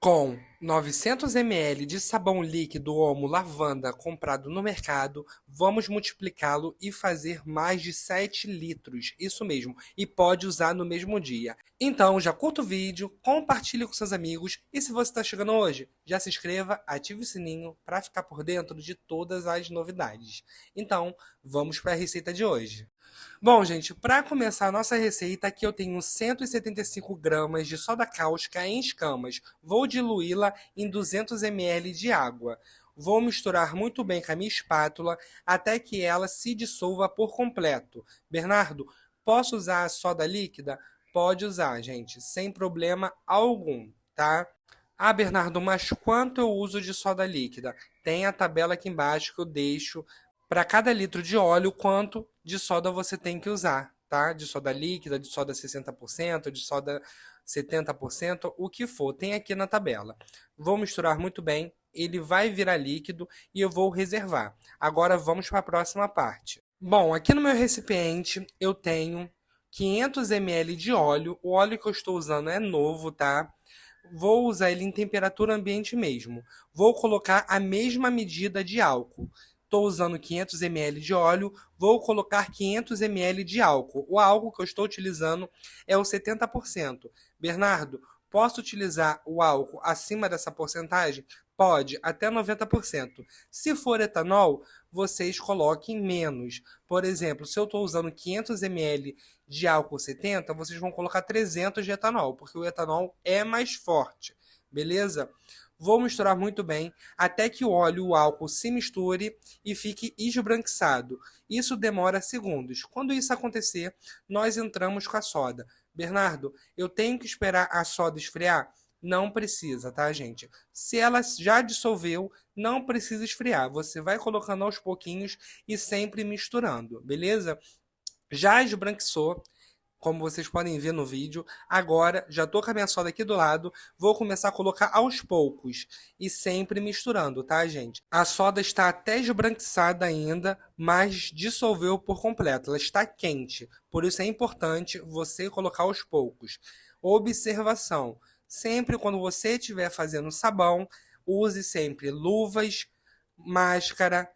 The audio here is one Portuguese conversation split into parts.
Com 900 ml de sabão líquido Omo Lavanda comprado no mercado, vamos multiplicá-lo e fazer mais de 7 litros. Isso mesmo, e pode usar no mesmo dia. Então, já curta o vídeo, compartilhe com seus amigos e se você está chegando hoje, já se inscreva, ative o sininho para ficar por dentro de todas as novidades. Então, vamos para a receita de hoje. Bom, gente, para começar a nossa receita, aqui eu tenho 175 gramas de soda cáustica em escamas. Vou diluí-la em 200 ml de água. Vou misturar muito bem com a minha espátula até que ela se dissolva por completo. Bernardo, posso usar a soda líquida? Pode usar, gente, sem problema algum, tá? Ah, Bernardo, mas quanto eu uso de soda líquida? Tem a tabela aqui embaixo que eu deixo para cada litro de óleo quanto de soda você tem que usar, tá? De soda líquida, de soda 60%, de soda 70%, o que for, tem aqui na tabela. Vou misturar muito bem, ele vai virar líquido e eu vou reservar. Agora vamos para a próxima parte. Bom, aqui no meu recipiente eu tenho 500 ml de óleo. O óleo que eu estou usando é novo, tá? Vou usar ele em temperatura ambiente mesmo. Vou colocar a mesma medida de álcool. Estou usando 500 ml de óleo, vou colocar 500 ml de álcool. O álcool que eu estou utilizando é o 70%. Bernardo, posso utilizar o álcool acima dessa porcentagem? Pode, até 90%. Se for etanol, vocês coloquem menos. Por exemplo, se eu estou usando 500 ml de álcool 70, vocês vão colocar 300 de etanol, porque o etanol é mais forte, beleza? Vou misturar muito bem até que o óleo e o álcool se misture e fique esbranquiçado. Isso demora segundos. Quando isso acontecer, nós entramos com a soda. Bernardo, eu tenho que esperar a soda esfriar? Não precisa, tá, gente? Se ela já dissolveu, não precisa esfriar. Você vai colocando aos pouquinhos e sempre misturando, beleza? Já esbranquiçou, como vocês podem ver no vídeo. Agora, já estou com a minha soda aqui do lado, vou começar a colocar aos poucos e sempre misturando, tá, gente? A soda está até esbranquiçada ainda, mas dissolveu por completo, ela está quente, por isso é importante você colocar aos poucos. Observação, sempre quando você estiver fazendo sabão, use sempre luvas, máscara,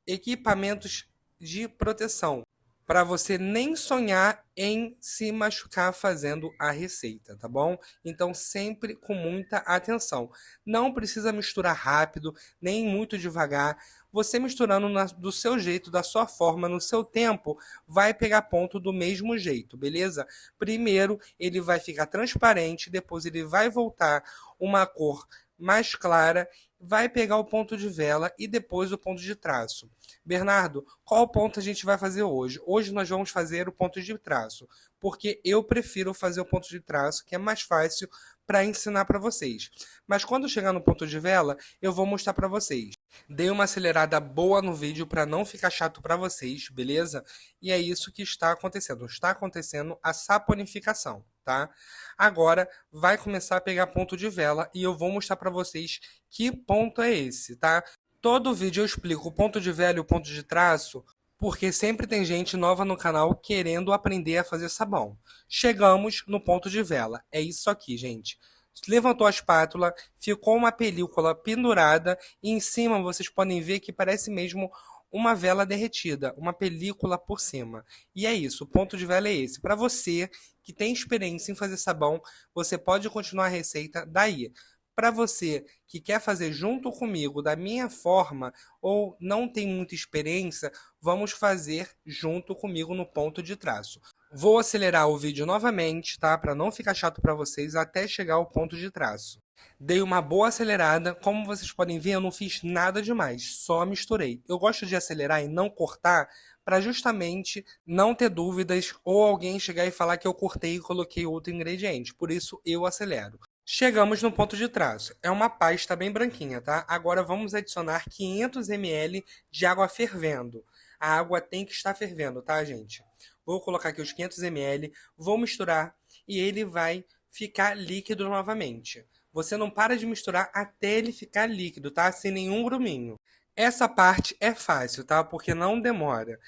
equipamentos de proteção, para você nem sonhar em se machucar fazendo a receita, tá bom? Então sempre com muita atenção. Não precisa misturar rápido, nem muito devagar. Você misturando do seu jeito, da sua forma, no seu tempo, vai pegar ponto do mesmo jeito, beleza? Primeiro ele vai ficar transparente, depois ele vai voltar uma cor mais clara, vai pegar o ponto de vela e depois o ponto de traço. Bernardo, qual ponto a gente vai fazer hoje? Hoje nós vamos fazer o ponto de traço, porque eu prefiro fazer o ponto de traço, que é mais fácil para ensinar para vocês. Mas quando chegar no ponto de vela, eu vou mostrar para vocês. Dei uma acelerada boa no vídeo para não ficar chato para vocês, beleza? E é isso que está acontecendo. Está acontecendo a saponificação, tá? Agora vai começar a pegar ponto de vela e eu vou mostrar para vocês que ponto é esse, tá? Todo vídeo eu explico o ponto de vela e o ponto de traço, porque sempre tem gente nova no canal querendo aprender a fazer sabão. Chegamos no ponto de vela. É isso aqui, gente. Levantou a espátula, ficou uma película pendurada e em cima vocês podem ver que parece mesmo uma vela derretida, uma película por cima. E é isso, o ponto de vela é esse. Para você que tem experiência em fazer sabão, você pode continuar a receita daí. Para você que quer fazer junto comigo da minha forma ou não tem muita experiência, vamos fazer junto comigo no ponto de traço. Vou acelerar o vídeo novamente, tá? Para não ficar chato para vocês até chegar ao ponto de traço. Dei uma boa acelerada, como vocês podem ver, eu não fiz nada demais, só misturei. Eu gosto de acelerar e não cortar para justamente não ter dúvidas ou alguém chegar e falar que eu cortei e coloquei outro ingrediente. Por isso eu acelero. Chegamos no ponto de traço. É uma pasta bem branquinha, tá? Agora vamos adicionar 500 ml de água fervendo. A água tem que estar fervendo, tá, gente? Vou colocar aqui os 500 ml, vou misturar e ele vai ficar líquido novamente. Você não para de misturar até ele ficar líquido, tá? Sem nenhum gruminho. Essa parte é fácil, tá? Porque não demora.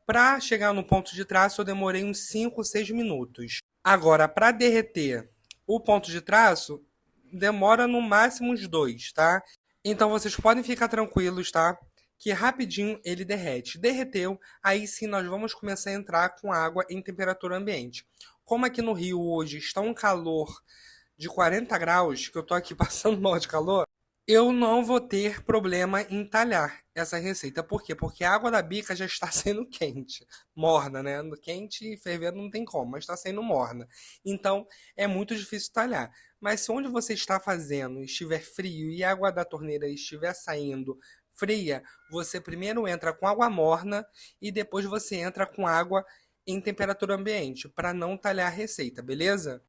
Para chegar no ponto de traço, eu demorei uns 5, 6 minutos. Agora, para derreter o ponto de traço, demora no máximo uns 2, tá? Então vocês podem ficar tranquilos, tá? Que rapidinho ele derrete. Derreteu, aí sim nós vamos começar a entrar com água em temperatura ambiente. Como aqui no Rio hoje está um calor de 40 graus, que eu tô aqui passando mal de calor, eu não vou ter problema em talhar essa receita. Por quê? Porque a água da bica já está sendo quente. Morna, né? No quente e fervendo não tem como, mas está sendo morna. Então, é muito difícil talhar. Mas se onde você está fazendo estiver frio e a água da torneira estiver saindo fria, você primeiro entra com água morna e depois você entra com água em temperatura ambiente, para não talhar a receita, beleza?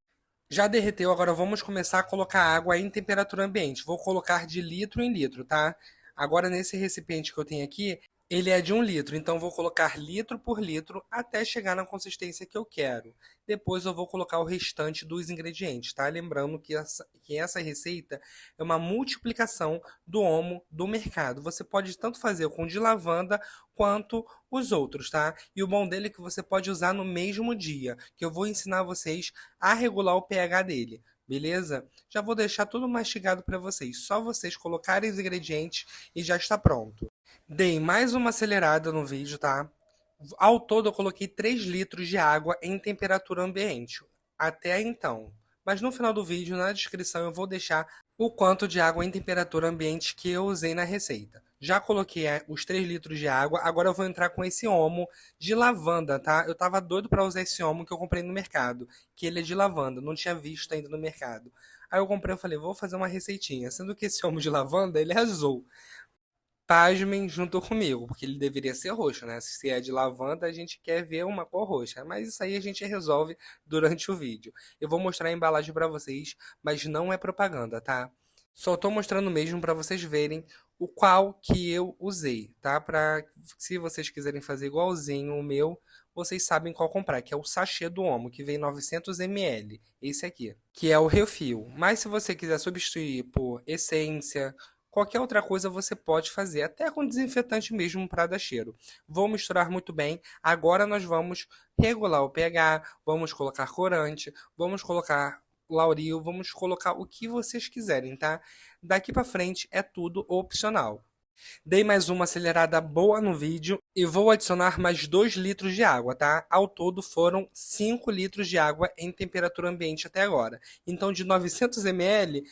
Já derreteu, agora vamos começar a colocar água em temperatura ambiente. Vou colocar de litro em litro, tá? Agora, nesse recipiente que eu tenho aqui, ele é de 1 litro, então vou colocar litro por litro até chegar na consistência que eu quero. Depois eu vou colocar o restante dos ingredientes, tá? Lembrando que essa receita é uma multiplicação do Omo do mercado. Você pode tanto fazer com o de lavanda quanto os outros, tá? E o bom dele é que você pode usar no mesmo dia, que eu vou ensinar vocês a regular o pH dele. Beleza? Já vou deixar tudo mastigado para vocês. Só vocês colocarem os ingredientes e já está pronto. Dei mais uma acelerada no vídeo, tá? Ao todo eu coloquei 3 litros de água em temperatura ambiente, até então. Mas no final do vídeo, na descrição, eu vou deixar o quanto de água em temperatura ambiente que eu usei na receita. Já coloquei os 3 litros de água, agora eu vou entrar com esse Omo de lavanda, tá? Eu tava doido para usar esse Omo que eu comprei no mercado, que ele é de lavanda, não tinha visto ainda no mercado. Aí eu comprei e falei, vou fazer uma receitinha, sendo que esse Omo de lavanda, ele é azul. Pasmem junto comigo, porque ele deveria ser roxo, né? Se é de lavanda, a gente quer ver uma cor roxa, mas isso aí a gente resolve durante o vídeo. Eu vou mostrar a embalagem para vocês, mas não é propaganda, tá? Só tô mostrando mesmo para vocês verem o qual que eu usei, tá? Para se vocês quiserem fazer igualzinho o meu, vocês sabem qual comprar, que é o sachê do Omo, que vem 900 ml, esse aqui, que é o refil. Mas se você quiser substituir por essência, qualquer outra coisa você pode fazer, até com desinfetante mesmo para dar cheiro. Vou misturar muito bem. Agora nós vamos regular o pH, vamos colocar corante, vamos colocar Lauril, vamos colocar o que vocês quiserem, tá? Daqui para frente é tudo opcional. Dei mais uma acelerada boa no vídeo e vou adicionar mais 2 litros de água, tá? Ao todo foram 5 litros de água em temperatura ambiente até agora. Então de 900 ml,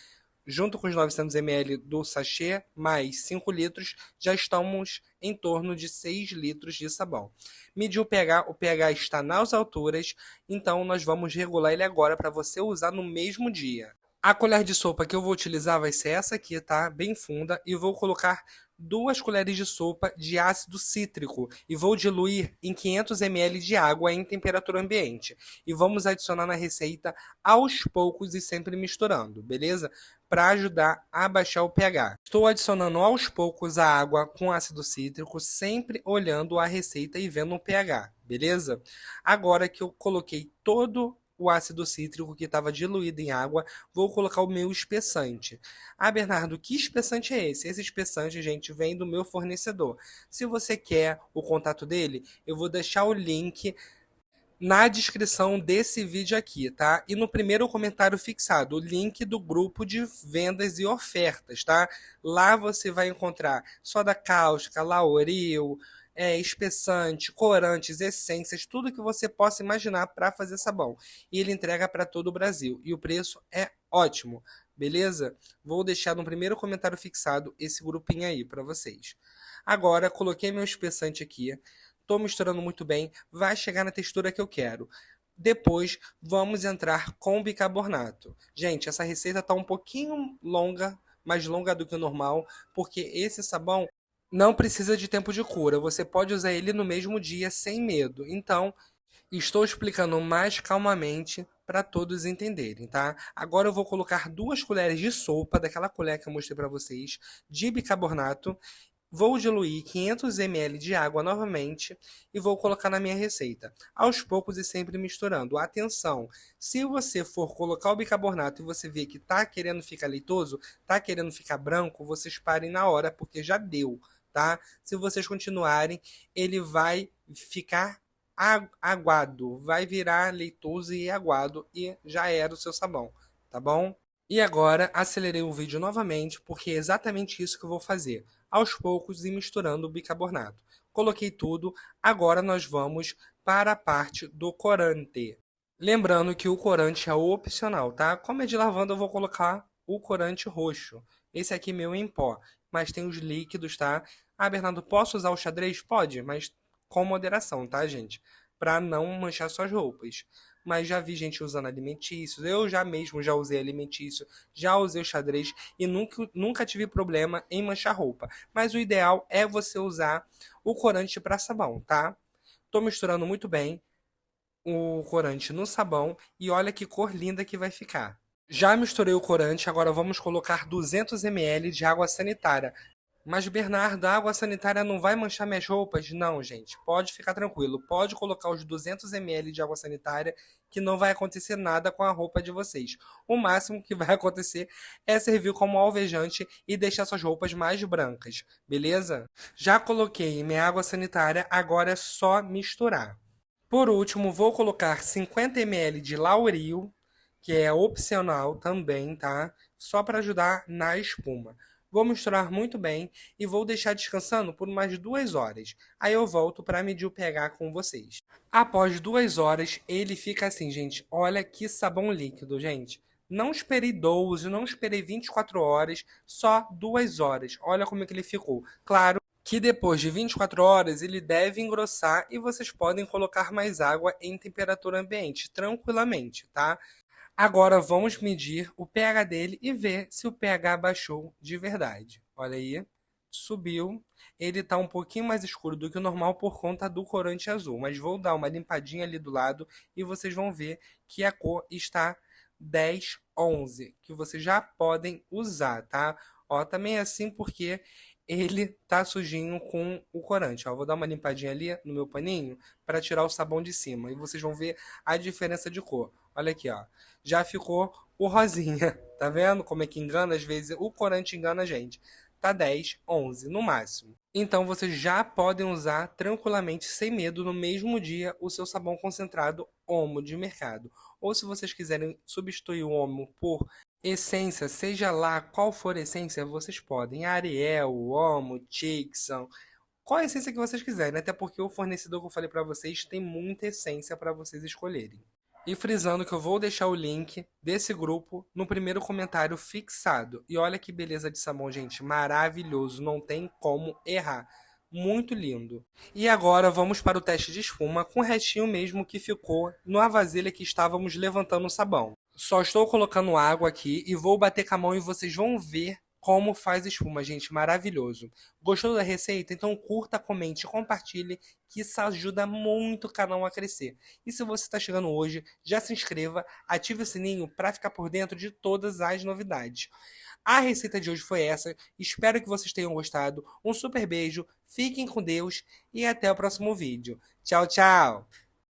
junto com os 900 ml do sachê, mais 5 litros, já estamos em torno de 6 litros de sabão. Medi o pH está nas alturas, então nós vamos regular ele agora para você usar no mesmo dia. A colher de sopa que eu vou utilizar vai ser essa aqui, tá? Bem funda, e vou colocar 2 colheres de sopa de ácido cítrico e vou diluir em 500 ml de água em temperatura ambiente. E vamos adicionar na receita aos poucos e sempre misturando, beleza? Para ajudar a baixar o pH. Estou adicionando aos poucos a água com ácido cítrico, sempre olhando a receita e vendo o pH, beleza? Agora que eu coloquei todo o ácido cítrico que estava diluído em água, vou colocar o meu espessante. Ah, Bernardo, que espessante é esse? Esse espessante, gente, vem do meu fornecedor. Se você quer o contato dele, eu vou deixar o link na descrição desse vídeo aqui, tá? E no primeiro comentário fixado, o link do grupo de vendas e ofertas, tá? Lá você vai encontrar soda cáustica, Lauril, espessante, corantes, essências, tudo que você possa imaginar para fazer sabão. E ele entrega para todo o Brasil. E o preço é ótimo, beleza? Vou deixar no primeiro comentário fixado esse grupinho aí para vocês. Agora, coloquei meu espessante aqui. Estou misturando muito bem. Vai chegar na textura que eu quero. Depois, vamos entrar com bicarbonato. Gente, essa receita está um pouquinho longa, mais longa do que o normal, porque esse sabão não precisa de tempo de cura, você pode usar ele no mesmo dia sem medo. Então, estou explicando mais calmamente para todos entenderem, tá? Agora eu vou colocar 2 colheres de sopa, daquela colher que eu mostrei para vocês, de bicarbonato. Vou diluir 500 ml de água novamente e vou colocar na minha receita, aos poucos e sempre misturando. Atenção, se você for colocar o bicarbonato e você ver que está querendo ficar leitoso, está querendo ficar branco, vocês parem na hora, porque já deu, tá? Se vocês continuarem, ele vai ficar aguado, vai virar leitoso e aguado e já era o seu sabão, tá bom? E agora acelerei o vídeo novamente, porque é exatamente isso que eu vou fazer, aos poucos e misturando o bicarbonato. Coloquei tudo, agora nós vamos para a parte do corante. Lembrando que o corante é opcional, tá? Como é de lavanda, eu vou colocar o corante roxo. Esse aqui meu em pó, mas tem os líquidos, tá? Ah, Bernardo, posso usar o xadrez? Pode, mas com moderação, tá, gente? Pra não manchar suas roupas. Mas já vi gente usando alimentícios, eu já mesmo já usei alimentício, já usei o xadrez e nunca tive problema em manchar roupa. Mas o ideal é você usar o corante para sabão, tá? Tô misturando muito bem o corante no sabão e olha que cor linda que vai ficar. Já misturei o corante, agora vamos colocar 200 ml de água sanitária. Mas Bernardo, a água sanitária não vai manchar minhas roupas? Não, gente, pode ficar tranquilo. Pode colocar os 200 ml de água sanitária que não vai acontecer nada com a roupa de vocês. O máximo que vai acontecer é servir como alvejante e deixar suas roupas mais brancas, beleza? Já coloquei minha água sanitária, agora é só misturar. Por último, vou colocar 50 ml de Lauril, que é opcional também, tá? Só para ajudar na espuma. Vou misturar muito bem e vou deixar descansando por umas 2 horas. Aí eu volto para medir o pH com vocês. Após 2 horas, ele fica assim, gente. Olha que sabão líquido, gente. Não esperei 12, não esperei 24 horas, só 2 horas. Olha como é que ele ficou. Claro que depois de 24 horas ele deve engrossar e vocês podem colocar mais água em temperatura ambiente, tranquilamente, tá? Agora vamos medir o pH dele e ver se o pH baixou de verdade. Olha aí, subiu. Ele está um pouquinho mais escuro do que o normal por conta do corante azul, mas vou dar uma limpadinha ali do lado e vocês vão ver que a cor está 10, 11, que vocês já podem usar, tá? Ó, também é assim porque ele tá sujinho com o corante. Ó, vou dar uma limpadinha ali no meu paninho para tirar o sabão de cima e vocês vão ver a diferença de cor. Olha aqui, ó. Já ficou o rosinha. Tá vendo como é que engana? Às vezes o corante engana a gente. Tá 10, 11 no máximo. Então vocês já podem usar tranquilamente, sem medo, no mesmo dia o seu sabão concentrado Omo de mercado. Ou se vocês quiserem substituir o Omo por essência, seja lá qual for a essência, vocês podem. Ariel, Omo, Tixan, qual a essência que vocês quiserem, né? Até porque o fornecedor que eu falei para vocês tem muita essência para vocês escolherem. E frisando que eu vou deixar o link desse grupo no primeiro comentário fixado. E olha que beleza de sabão, gente. Maravilhoso. Não tem como errar. Muito lindo. E agora vamos para o teste de espuma com o restinho mesmo que ficou na vasilha que estávamos levantando o sabão. Só estou colocando água aqui e vou bater com a mão e vocês vão ver como faz espuma, gente. Maravilhoso. Gostou da receita? Então curta, comente e compartilhe, que isso ajuda muito o canal a crescer. E se você está chegando hoje, já se inscreva, ative o sininho para ficar por dentro de todas as novidades. A receita de hoje foi essa. Espero que vocês tenham gostado. Um super beijo, fiquem com Deus e até o próximo vídeo. Tchau, tchau!